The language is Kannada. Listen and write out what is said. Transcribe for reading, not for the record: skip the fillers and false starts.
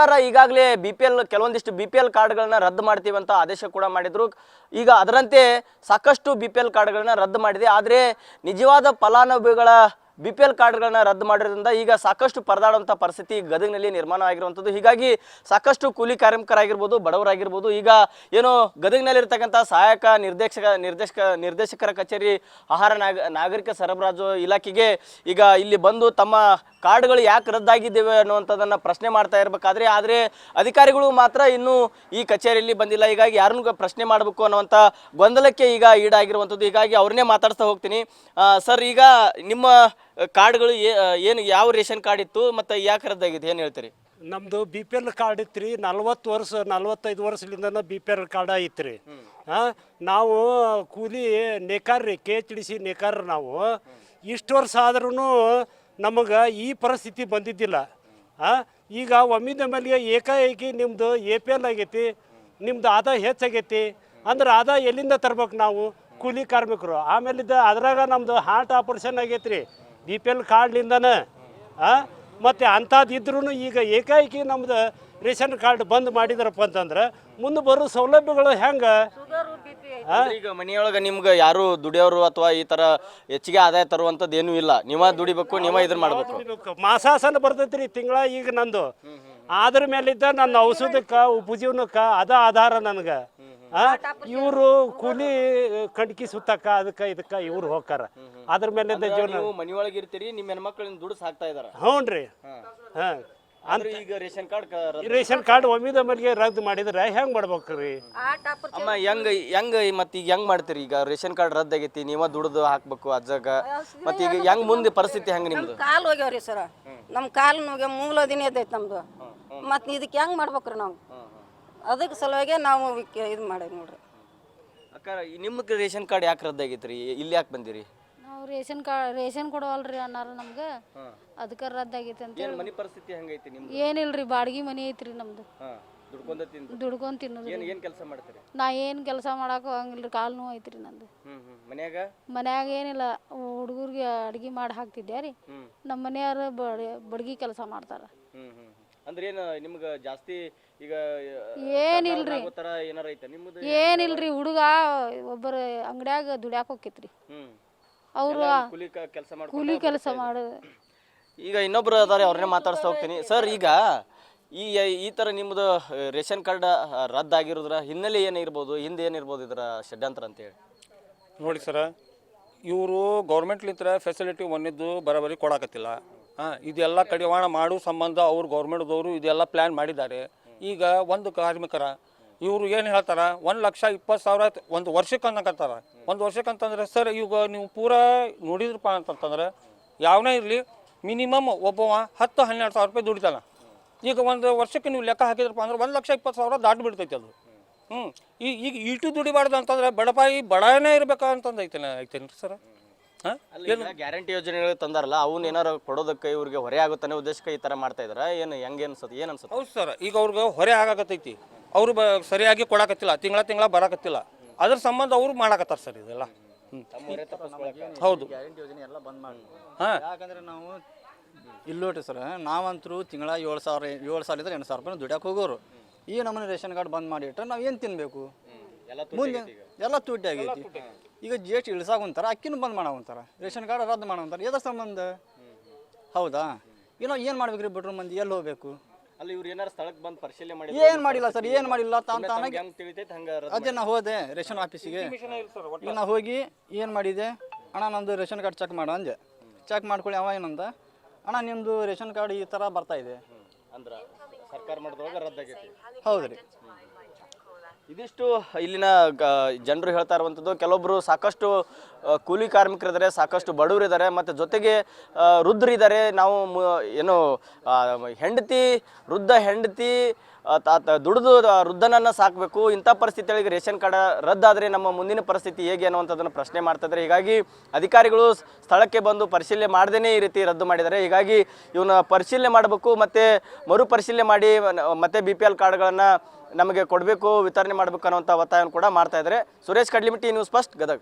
ಸರ್ಕಾರ ಈಗಾಗಲೇ BPL ಕೆಲವೊಂದಿಷ್ಟು BPL ಕಾರ್ಡ್ಗಳನ್ನ ರದ್ದು ಮಾಡ್ತೀವಿ ಅಂತ ಆದೇಶ ಕೂಡ ಮಾಡಿದ್ರು. ಈಗ ಅದರಂತೆ ಸಾಕಷ್ಟು BPL ಕಾರ್ಡ್ಗಳನ್ನ ರದ್ದು ಮಾಡಿದೆ. ಆದರೆ ನಿಜವಾದ ಫಲಾನುಭವಿಗಳ BPL ಕಾರ್ಡ್ಗಳನ್ನ ರದ್ದು ಮಾಡಿರೋದ್ರಿಂದ ಈಗ ಸಾಕಷ್ಟು ಪರದಾಡುವಂಥ ಪರಿಸ್ಥಿತಿ ಗದಗಿನಲ್ಲಿ ನಿರ್ಮಾಣ ಆಗಿರುವಂಥದ್ದು. ಹೀಗಾಗಿ ಸಾಕಷ್ಟು ಕೂಲಿ ಕಾರ್ಮಿಕರಾಗಿರ್ಬೋದು, ಬಡವರಾಗಿರ್ಬೋದು, ಈಗ ಏನು ಗದಗಿನಲ್ಲಿರ್ತಕ್ಕಂಥ ಸಹಾಯಕ ನಿರ್ದೇಶಕರ ಕಚೇರಿ ಆಹಾರ ನಾಗರಿಕ ಸರಬರಾಜು ಇಲಾಖೆಗೆ ಈಗ ಇಲ್ಲಿ ಬಂದು ತಮ್ಮ ಕಾರ್ಡ್ಗಳು ಯಾಕೆ ರದ್ದಾಗಿದ್ದೇವೆ ಅನ್ನುವಂಥದ್ದನ್ನು ಪ್ರಶ್ನೆ ಮಾಡ್ತಾ ಇರಬೇಕಾದ್ರೆ ಆದರೆ ಅಧಿಕಾರಿಗಳು ಮಾತ್ರ ಇನ್ನೂ ಈ ಕಚೇರಿಯಲ್ಲಿ ಬಂದಿಲ್ಲ. ಹೀಗಾಗಿ ಯಾರನ್ನು ಪ್ರಶ್ನೆ ಮಾಡಬೇಕು ಅನ್ನುವಂಥ ಗೊಂದಲಕ್ಕೆ ಈಗ ಈಡಾಗಿರುವಂಥದ್ದು. ಹೀಗಾಗಿ ಅವ್ರನ್ನೇ ಮಾತಾಡ್ತಾ ಹೋಗ್ತೀನಿ. ಸರ್, ಈಗ ನಿಮ್ಮ ಕಾರ್ಡ್ಗಳು ಏನು ಯಾವ ರೇಷನ್ ಕಾರ್ಡ್ ಇತ್ತು ಮತ್ತು ಯಾಕೆ ರದ್ದಾಗಿದೆ, ಏನು ಹೇಳ್ತೀರಿ? ನಮ್ಮದು BPL ಕಾರ್ಡ್ ಇತ್ತು ರೀ. 45 ವರ್ಷದಿಂದ BPL ಕಾರ್ಡ್ ಐತಿ ರೀ. ನಾವು ಕೂಲಿ ನೇಕಾರ ರೀ, KHDC ನೇಕಾರ. ನಾವು ಇಷ್ಟು ವರ್ಷ ಆದ್ರೂ ನಮಗೆ ಈ ಪರಿಸ್ಥಿತಿ ಬಂದಿದ್ದಿಲ್ಲ. ಈಗ ಒಮ್ಮಿಂದೊಮ್ಮೆಲಿಗೆ ಏಕಾಏಕಿ ನಿಮ್ಮದು APL ಆಗೈತಿ, ನಿಮ್ಮದು ಆದಾಯ ಹೆಚ್ಚಾಗೈತಿ ಅಂದ್ರೆ ಆದಾಯ ಎಲ್ಲಿಂದ ತರ್ಬೇಕು ನಾವು ಕೂಲಿ ಕಾರ್ಮಿಕರು? ಆಮೇಲಿದ್ದ ಅದ್ರಾಗ ನಮ್ಮದು ಹಾರ್ಟ್ ಆಪರೇಷನ್ ಆಗೈತಿ ರೀ BPL ಕಾರ್ಡ್ಲಿಂದನೇ. ಮತ್ತು ಅಂಥದ್ದು ಇದ್ರೂ ಈಗ ಏಕಾಏಕಿ ನಮ್ದು ರೇಷನ್ ಕಾರ್ಡ್ ಬಂದ್ ಮಾಡಿದ್ರಪ್ಪ ಅಂತಂದ್ರೆ ಮುಂದೆ ಬರೋ ಸೌಲಭ್ಯಗಳು ಹೆಂಗೆ? ಈಗ ಮನೆಯೊಳಗೆ ನಿಮ್ಗೆ ಯಾರು ದುಡಿಯೋರು ಅಥವಾ ಈ ಥರ ಹೆಚ್ಚಿಗೆ ಆದಾಯ ತರುವಂಥದ್ದು ಏನೂ ಇಲ್ಲ, ನೀವ ದುಡಿಬೇಕು, ನೀವ ಇದನ್ನ ಮಾಡಬೇಕು. ಮಾಸಾಸನ ಬರ್ತೈತಿ ರೀ ತಿಂಗಳ. ಈಗ ನಂದು ಅದ್ರ ಮೇಲಿದ್ದ ನನ್ನ ಔಷಧಕ್ಕೆ ಉಪಜೀವನಕ್ಕೆ ಅದ ಆಧಾರ ನನಗೆ. ಇವರು ಕೂಲಿ ಕಣ್ಕಿ ಸುತ್ತಕ್ಕ ಅದಕ್ಕೆ ಇದಕ್ಕೆ ಇವ್ರು ಹೋಗ್ತಾರ. ಅದ್ರ ಮೇಲೆ ಜೀವನ. ಮನೆಯೊಳಗೆ ಇರ್ತೀರಿ, ನಿಮ್ಮ ಹೆಣ್ಮಕ್ಳಿಂದ ದುಡ್ಡು ಸಾಕ್ತಾ ಇದಾರ? ಹ್ಞೂ ರೀ. ಈಗ ರೇಷನ್ ಕಾರ್ಡ್ ಒಮ್ಮಿದೊಮ್ಮೆಲಿಗೆ ರದ್ದು ಮಾಡಿದ್ರೆ ಹೆಂಗ್ ಮಾಡ್ಬೇಕ್ರಿ? ಅಮ್ಮ, ಹೆಂಗ ಮತ್ತೆ ಈಗ ಹೆಂಗ್ ಮಾಡ್ತೀರಿ? ಈಗ ರೇಷನ್ ಕಾರ್ಡ್ ರದ್ದಾಗೈತಿ, ನೀವ ದುಡ್ದು ಹಾಕ್ಬೇಕು ಅಜ್ಜಾಗ, ಮತ್ತೆ ಈಗ ಹೆಂಗ್ ಮುಂದೆ ಪರಿಸ್ಥಿತಿ ಹೆಂಗ್ ನಿಮ್ದು? ಕಾಲು ಹೋಗ್ಯಾವ್ರಿ ಸರ, ನಮ್ ಕಾಲು ನೋಗೆ ಮೂಲ ದಿನ ಐತೈತಿ ನಮ್ದು. ಮತ್ ಇದಕ್ಕೆ ಹೆಂಗ್ ಮಾಡ್ಬೇಕ್ರಿ ನಾವು? ಅದಕ್ಕೆ ಸಲುವಾಗಿ ನಾವು ಇದು ಮಾಡೇವಿ ನೋಡ್ರಿ. ಅಕ್ಕ, ನಿಮ್ಗೆ ರೇಷನ್ ಕಾರ್ಡ್ ಯಾಕೆ ರದ್ದಾಗೈತ್ರಿ? ಇಲ್ಲಿ ಯಾಕೆ ಬಂದಿರಿ? ನಾವು ರೇಷನ್ ಕೊಡವಲ್ರಿ ಅನ್ನಾರ ನಮ್ಗೆ, ಅದಕ್ಕೆ ರದ್ದಾಗೈತಿ ಅಂತ ಹೇಳಿ. ಮನೆ ಪರಿಸ್ಥಿತಿ ಹೆಂಗೈತಿ ನಿಮ್ದು? ಏನಿಲ್ರಿ, ಬಾಡಿಗೆ ಮನೆ ಐತ್ರಿ ನಮ್ದು. ದುಡ್ಕೊಂಡ್ ತಿನ್ನೋದು. ಏನ್ ಕೆಲಸ ಮಾಡ್ತೀರಿ? ನಾ ಏನು ಕೆಲಸ ಮಾಡಾಕ ಹೋಗಂಗಿಲ್ರಿ, ಕಾಲು ನೋವು ಐತ್ರಿ ನಂದು. ಮನ್ಯಾಗ ಏನಿಲ್ಲ, ಹುಡುಗರಿಗೆ ಅಡ್ಗೆ ಮಾಡಿ ಹಾಕ್ತಿದ್ದೆ ರೀ. ನಮ್ಮ ಮನೆಯವ್ರು ಬಡ್ಗಿ ಕೆಲಸ ಮಾಡ್ತಾರ. ಅಂದ್ರೆ ಏನು ನಿಮ್ಗೆ ಜಾಸ್ತಿ ಈಗ ಏನಿಲ್ರಿ, ಏನಾರ ಐತೆ ನಿಮ್ದು? ಏನಿಲ್ರಿ, ಹುಡುಗ ಒಬ್ಬರ ಅಂಗಡ್ಯಾಗ ದುಡ್ಯಾಕ ಹೋಗ್ತೈತ್ರಿ. ಅವರು ಕೂಲಿ ಕೆಲಸ ಮಾಡು. ಈಗ ಇನ್ನೊಬ್ರು ಅದಾರೆ, ಅವ್ರನ್ನೇ ಮಾತಾಡ್ಸ್ತಾ ಹೋಗ್ತೀನಿ. ಸರ್, ಈಗ ಈ ಥರ ನಿಮ್ಮದು ರೇಷನ್ ಕಾರ್ಡ್ ರದ್ದಾಗಿರೋದ್ರ ಹಿನ್ನೆಲೆ ಏನಿರ್ಬೋದು, ಹಿಂದೆ ಏನಿರ್ಬೋದು ಇದರ ಷಡ್ಯಂತ್ರ ಅಂತೇಳಿ? ನೋಡಿ ಸರ, ಇವರು ಗೌರ್ಮೆಂಟ್ಲಿಂದ ಫೆಸಿಲಿಟಿ ಒಂದಿದ್ದು ಬರೋಬರಿ ಕೊಡಾಕತ್ತಿಲ್ಲ. ಇದೆಲ್ಲ ಕಡಿವಾಣ ಮಾಡೋ ಸಂಬಂಧ ಅವ್ರು ಗೌರ್ಮೆಂಟ್ದವರು ಇದೆಲ್ಲ ಪ್ಲ್ಯಾನ್ ಮಾಡಿದ್ದಾರೆ. ಈಗ ಒಂದು ಕಾರ್ಮಿಕರ ಇವರು ಏನು ಹೇಳ್ತಾರೆ, 1,20,000 ಒಂದು ವರ್ಷಕ್ಕೆ ಅನ್ನಕತ್ತಾರ. ಒಂದು ವರ್ಷಕ್ಕೆ ಅಂತಂದ್ರೆ ಸರ್, ಈಗ ನೀವು ಪೂರಾ ನೋಡಿದ್ರಪ್ಪ ಅಂತಂತಂದ್ರೆ ಯಾವನೇ ಇರಲಿ ಮಿನಿಮಮ್ ಒಬ್ಬವ 10-12 ಸಾವಿರ ರೂಪಾಯಿ ದುಡಿತಾನ. ಈಗ ಒಂದು ವರ್ಷಕ್ಕೆ ನೀವು ಲೆಕ್ಕ ಹಾಕಿದ್ರಪ್ಪ ಅಂದ್ರೆ 1,20,000 ದಾಟಿ ಬಿಡ್ತೈತೆ ಅದು. ಈಗ ಇಟ್ಟು ದುಡಿಬಾರ್ದು ಅಂತಂದ್ರೆ ಬಡನೇ ಇರ್ಬೇಕಂತಂದು ಐತೇನ್ರಿ ಸರ್? ಗ್ಯಾರಂಟಿ ಯೋಜನೆಗಳು ತಂದಾರಲ್ಲ, ಅವನ್ನ ಏನಾರು ಕೊಡೋದಕ್ಕೆ ಇವ್ರಿಗೆ ಹೊರೆ ಆಗುತ್ತಾನೆ ಉದ್ದೇಶಕ್ಕೆ ಈ ತರ ಮಾಡ್ತಾ ಇದಾರ? ಹೆಂಗೆ ಅನ್ಸುತ್ತೆ, ಏನ್ ಅನ್ಸುತ್ತೆ? ಹೌದು ಸರ್, ಈಗ ಅವ್ರಿಗೆ ಹೊರೆ ಆಗಾಕತ್ತೈತಿ. ಅವ್ರು ಸರಿಯಾಗಿ ಕೊಡಾಕತ್ತಿಲ್ಲ, ತಿಂಗಳ ಬರಾಕತ್ತಿಲ್ಲ. ಅದ್ರ ಸಂಬಂಧ ಅವ್ರು ಮಾಡಾಕತ್ತಾರ ಸರ್ ಇದೆಲ್ಲ. ಹೌದು, ಯಾಕಂದ್ರೆ ನಾವು ಇಲ್ಲೋಟ್ರಿ ಸರ್, ನಾವಂತರೂ ತಿಂಗಳ 7,000 8,000 ರೂಪಾಯಿ ದುಡ್ಯಾಕೆ ಹೋಗೋರು. ಈ ನಮ್ಮನೆ ರೇಷನ್ ಕಾರ್ಡ್ ಬಂದ್ ಮಾಡಿಟ್ರೆ ನಾವು ಏನು ತಿನ್ಬೇಕು? ಮುಂದೆ ಎಲ್ಲ ತುಟ್ಟಿ ಆಗೈತಿ. ಈಗ GST ಇಳಿಸಾಕುಂತಾರ, ಅಕ್ಕಿನೂ ಬಂದ್ ಮಾಡಾಕುಂತಾರ, ರೇಷನ್ ಕಾರ್ಡ್ ರದ್ದು ಮಾಡಾಕುಂತಾರ. ಎದ್ರ ಸಂಬಂಧ? ಹೌದಾ? ಏನೋ ಏನು ಮಾಡ್ಬೇಕ್ರಿ ಬಿಟ್ರು ಮಂದಿ? ಎಲ್ಲಿ ಹೋಗ್ಬೇಕು? ಅಲ್ಲಿ ಇವ್ರು ಏನಾರು ಸ್ಥಳಕ್ಕೆ ಬಂದು ಪರಿಶೀಲನೆ ಮಾಡಿ? ಏನು ಮಾಡಿಲ್ಲ ಸರ್, ಏನು ಮಾಡಿಲ್ಲ. ಅದೇ ನಾ ಹೋದೆ ರೇಷನ್ ಆಫೀಸಿಗೆ. ಈಗ ನಾ ಹೋಗಿ ಏನು ಮಾಡಿದೆ, ಅಣ್ಣ ನಂದು ರೇಷನ್ ಕಾರ್ಡ್ ಚೆಕ್ ಮಾಡು ಅಂದೆ. ಚೆಕ್ ಮಾಡ್ಕೊಳ್ಳಿ. ಅವ ಏನಂದ, ಅಣ್ಣ ನಿಮ್ಮದು ರೇಷನ್ ಕಾರ್ಡ್ ಈ ಥರ ಬರ್ತಾ ಇದೆ ಅಂದ್ರೆ ಸರ್ಕಾರ ಮಾಡಿದವಾಗ ರದ್ದಾಗೈತಿ. ಹೌದು ರೀ. ಇದಿಷ್ಟು ಇಲ್ಲಿನ ಜನರು ಹೇಳ್ತಾ ಇರುವಂಥದ್ದು. ಕೆಲವೊಬ್ಬರು ಸಾಕಷ್ಟು ಕೂಲಿ ಕಾರ್ಮಿಕರಿದ್ದಾರೆ, ಸಾಕಷ್ಟು ಬಡವರು ಇದ್ದಾರೆ, ಮತ್ತು ಜೊತೆಗೆ ವೃದ್ಧರಿದ್ದಾರೆ. ನಾವು ಏನು ವೃದ್ಧ ಹೆಂಡತಿ ದುಡಿದು ವೃದ್ಧನನ್ನು ಸಾಕಬೇಕು. ಇಂಥ ಪರಿಸ್ಥಿತಿಗಳಿಗೆ ರೇಷನ್ ಕಾರ್ಡ್ ರದ್ದಾದರೆ ನಮ್ಮ ಮುಂದಿನ ಪರಿಸ್ಥಿತಿ ಹೇಗೆ ಅನ್ನುವಂಥದ್ದನ್ನು ಪ್ರಶ್ನೆ ಮಾಡ್ತಾಯಿದ್ದಾರೆ. ಹೀಗಾಗಿ ಅಧಿಕಾರಿಗಳು ಸ್ಥಳಕ್ಕೆ ಬಂದು ಪರಿಶೀಲನೆ ಮಾಡದೇ ಈ ರೀತಿ ರದ್ದು ಮಾಡಿದ್ದಾರೆ. ಹೀಗಾಗಿ ಇವನ್ನ ಪರಿಶೀಲನೆ ಮಾಡಬೇಕು, ಮತ್ತು ಮರುಪರಿಶೀಲನೆ ಮಾಡಿ ಮತ್ತೆ BPL ಕಾರ್ಡ್ಗಳನ್ನು ನಮಗೆ ಕೊಡಬೇಕು, ವಿತರಣೆ ಮಾಡಬೇಕು ಅನ್ನುವಂಥ ಒತ್ತಾಯವನ್ನು ಕೂಡ ಮಾಡ್ತಾ ಇದ್ದಾರೆ. Suresh Kadlimitti, news first, Gadag.